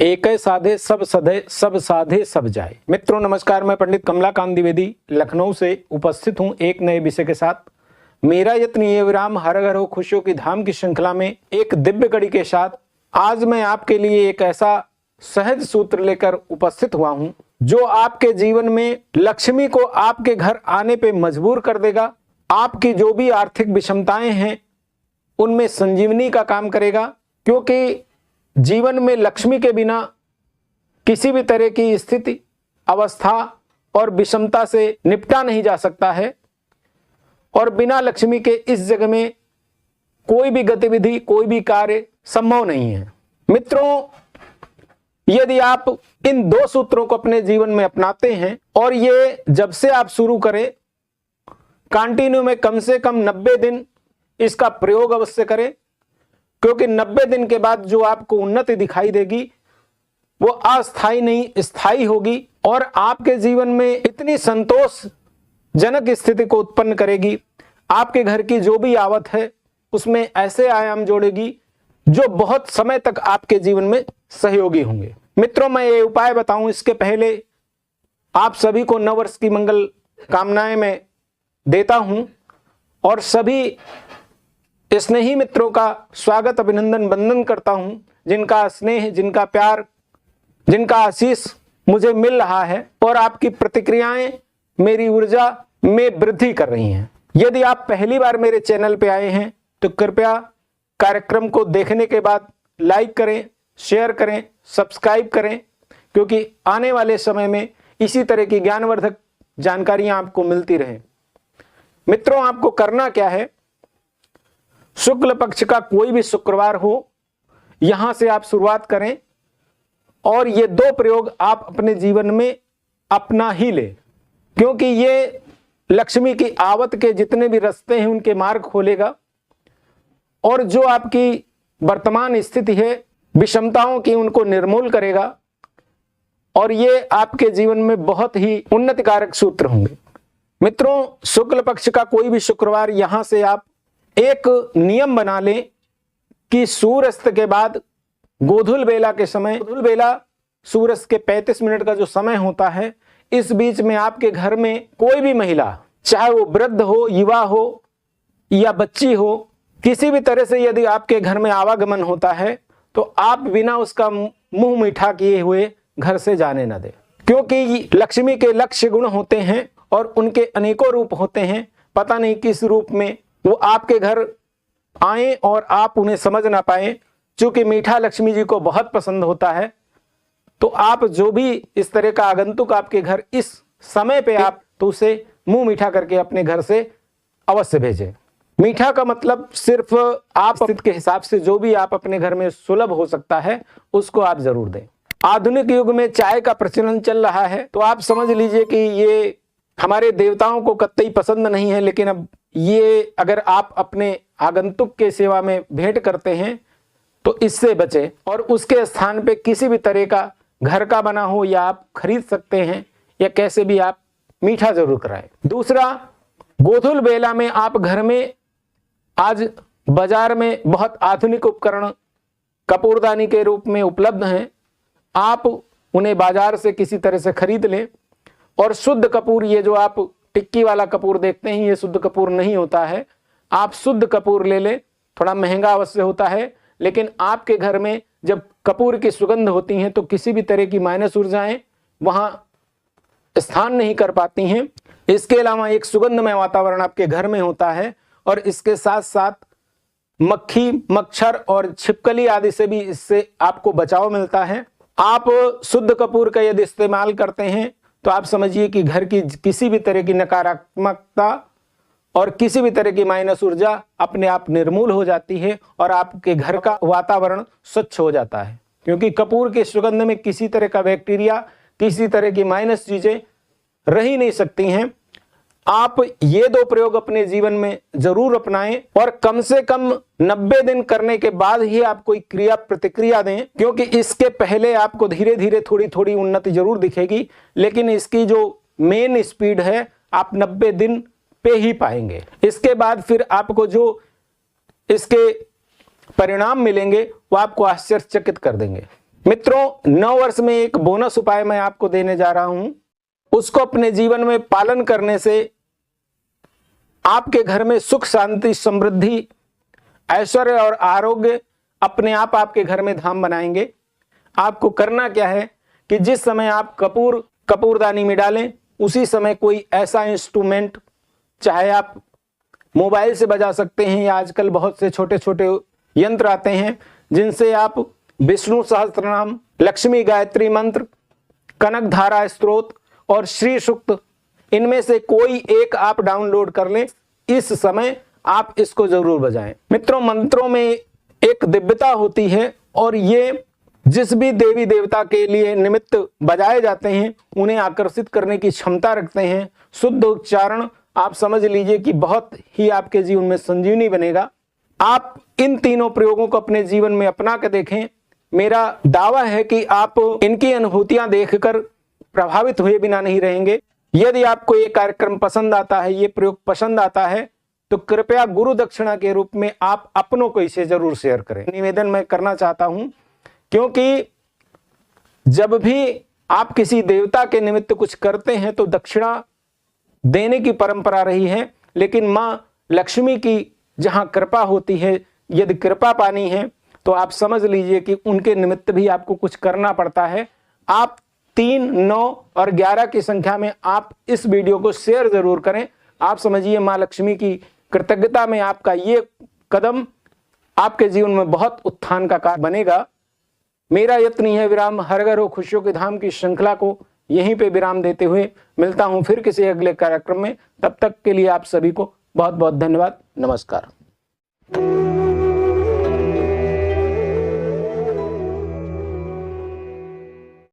एक साधे सब सधे सब साधे सब जाए। मित्रों नमस्कार, मैं पंडित कमलाकांत द्विवेदी लखनऊ से उपस्थित हूं एक नए विषय के साथ। मेरा यत्न ये विराम हर घर हो खुशियों की धाम की श्रृंखला में एक दिव्य कड़ी के साथ आज मैं आपके लिए एक ऐसा सहज सूत्र लेकर उपस्थित हुआ हूं जो आपके जीवन में लक्ष्मी को आपके घर आने पे मजबूर कर देगा। आपकी जो भी आर्थिक विषमताएं हैं उनमें संजीवनी का काम करेगा, क्योंकि जीवन में लक्ष्मी के बिना किसी भी तरह की स्थिति, अवस्था और विषमता से निपटा नहीं जा सकता है और बिना लक्ष्मी के इस जगत में कोई भी गतिविधि, कोई भी कार्य संभव नहीं है। मित्रों, यदि आप इन दो सूत्रों को अपने जीवन में अपनाते हैं और ये जब से आप शुरू करें कंटिन्यू में कम से कम 90 दिन इसका प्रयोग अवश्य करें, क्योंकि 90 दिन के बाद जो आपको उन्नति दिखाई देगी वो अस्थायी नहीं स्थायी होगी और आपके जीवन में इतनी संतोषजनक स्थिति को उत्पन्न करेगी। आपके घर की जो भी आवत है उसमें ऐसे आयाम जोड़ेगी जो बहुत समय तक आपके जीवन में सहयोगी होंगे। मित्रों, मैं ये उपाय बताऊं इसके पहले आप सभी को नववर्ष की मंगल कामनाएं मैं देता हूं और सभी स्नेही मित्रों का स्वागत, अभिनंदन, वंदन करता हूं, जिनका स्नेह, जिनका प्यार, जिनका आशीष मुझे मिल रहा है और आपकी प्रतिक्रियाएं मेरी ऊर्जा में वृद्धि कर रही हैं। यदि आप पहली बार मेरे चैनल पे आए हैं तो कृपया कार्यक्रम को देखने के बाद लाइक करें, शेयर करें, सब्सक्राइब करें, क्योंकि आने वाले समय में इसी तरह की ज्ञानवर्धक जानकारियां आपको मिलती रहें। मित्रों, आपको करना क्या है, शुक्ल पक्ष का कोई भी शुक्रवार हो यहां से आप शुरुआत करें और ये दो प्रयोग आप अपने जीवन में अपना ही ले, क्योंकि ये लक्ष्मी की आवत के जितने भी रास्ते हैं उनके मार्ग खोलेगा और जो आपकी वर्तमान स्थिति है, विषमताओं की, उनको निर्मूल करेगा और ये आपके जीवन में बहुत ही उन्नतिकारक सूत्र होंगे। मित्रों, शुक्ल पक्ष का कोई भी शुक्रवार यहां से आप एक नियम बना लें कि सूर्यास्त के बाद गोधूल बेला के समय, गोधूल बेला सूर्यास्त के 35 मिनट का जो समय होता है, इस बीच में आपके घर में कोई भी महिला, चाहे वो वृद्ध हो, युवा हो या बच्ची हो, किसी भी तरह से यदि आपके घर में आवागमन होता है तो आप बिना उसका मुंह मीठा किए हुए घर से जाने न दें, क्योंकि लक्ष्मी के लक्ष्य गुण होते हैं और उनके अनेकों रूप होते हैं। पता नहीं किस रूप में वो आपके घर आए और आप उन्हें समझ ना पाए। चूंकि मीठा लक्ष्मी जी को बहुत पसंद होता है, तो आप जो भी इस तरह का आगंतुक आपके घर इस समय पे आप तो उसे मुंह मीठा करके अपने घर से अवश्य भेजें। मीठा का मतलब सिर्फ आप स्थिति के हिसाब से जो भी आप अपने घर में सुलभ हो सकता है उसको आप जरूर दें। आधुनिक युग में चाय का प्रचलन चल रहा है, तो आप समझ लीजिए कि ये हमारे देवताओं को कतई पसंद नहीं है, लेकिन अब ये अगर आप अपने आगंतुक के सेवा में भेंट करते हैं तो इससे बचें और उसके स्थान पे किसी भी तरह का घर का बना हो या आप खरीद सकते हैं या कैसे भी आप मीठा जरूर कराएं। दूसरा, गोधूल बेला में आप घर में, आज बाजार में बहुत आधुनिक उपकरण कपूरदानी के रूप में उपलब्ध हैं, आप उन्हें बाजार से किसी तरह से खरीद लें और शुद्ध कपूर, ये जो आप टिक्की वाला कपूर देखते हैं ये शुद्ध कपूर नहीं होता है, आप शुद्ध कपूर ले लें। थोड़ा महंगा अवश्य होता है, लेकिन आपके घर में जब कपूर की सुगंध होती हैं तो किसी भी तरह की माइनस ऊर्जाएं वहां स्थान नहीं कर पाती हैं। इसके अलावा एक सुगंधमय वातावरण आपके घर में होता है और इसके साथ साथ मक्खी, मच्छर और छिपकली आदि से भी इससे आपको बचाव मिलता है। आप शुद्ध कपूर का यदि इस्तेमाल करते हैं तो आप समझिए कि घर की किसी भी तरह की नकारात्मकता और किसी भी तरह की माइनस ऊर्जा अपने आप निर्मूल हो जाती है और आपके घर का वातावरण स्वच्छ हो जाता है, क्योंकि कपूर के सुगंध में किसी तरह का बैक्टीरिया, किसी तरह की माइनस चीजें रह ही नहीं सकती हैं। आप ये दो प्रयोग अपने जीवन में जरूर अपनाएं और कम से कम 90 दिन करने के बाद ही आप कोई क्रिया प्रतिक्रिया दें, क्योंकि इसके पहले आपको धीरे धीरे थोड़ी थोड़ी उन्नति जरूर दिखेगी, लेकिन इसकी जो मेन स्पीड है आप 90 दिन पे ही पाएंगे। इसके बाद फिर आपको जो इसके परिणाम मिलेंगे वो आपको आश्चर्यचकित कर देंगे। मित्रों, नव वर्ष में एक बोनस उपाय मैं आपको देने जा रहा हूं। उसको अपने जीवन में पालन करने से आपके घर में सुख, शांति, समृद्धि, ऐश्वर्य और आरोग्य अपने आप आपके घर में धाम बनाएंगे। आपको करना क्या है कि जिस समय आप कपूरदानी में डालें, उसी समय कोई ऐसा इंस्ट्रूमेंट, चाहे आप मोबाइल से बजा सकते हैं या आजकल बहुत से छोटे छोटे यंत्र आते हैं जिनसे आप विष्णु सहस्त्रनाम, लक्ष्मी गायत्री मंत्र, कनक धारा स्तोत्र और श्री सूक्त, इनमें से कोई एक आप डाउनलोड कर लें। इस समय आप इसको जरूर बजाएं। मित्रों, मंत्रों में एक दिव्यता होती है और ये जिस भी देवी देवता के लिए निमित्त बजाए जाते हैं उन्हें आकर्षित करने की क्षमता रखते हैं। शुद्ध उच्चारण आप समझ लीजिए कि बहुत ही आपके जीवन में संजीवनी बनेगा। आप इन तीनों प्रयोगों को अपने जीवन में अपना के देखें। मेरा दावा है कि आप इनकी अनुभूतियां देखकर प्रभावित हुए बिना नहीं रहेंगे। यदि आपको ये कार्यक्रम पसंद आता है, ये प्रयोग पसंद आता है, तो कृपया गुरु दक्षिणा के रूप में आप अपनों को इसे जरूर शेयर करें। निवेदन मैं करना चाहता हूं, क्योंकि जब भी आप किसी देवता के निमित्त कुछ करते हैं तो दक्षिणा देने की परंपरा रही है, लेकिन मां लक्ष्मी की जहां कृपा होती है, यदि कृपा पानी है तो आप समझ लीजिए कि उनके निमित्त भी आपको कुछ करना पड़ता है। आप 3, 9 और 11 की संख्या में आप इस वीडियो को शेयर जरूर करें। आप समझिए मां लक्ष्मी की कृतज्ञता में आपका ये कदम आपके जीवन में बहुत उत्थान का कारण बनेगा। मेरा यत्न है विराम, हर घर हो खुशियों के धाम की श्रृंखला को यहीं पे विराम देते हुए मिलता हूं फिर किसी अगले कार्यक्रम में। तब तक के लिए आप सभी को बहुत बहुत धन्यवाद। नमस्कार।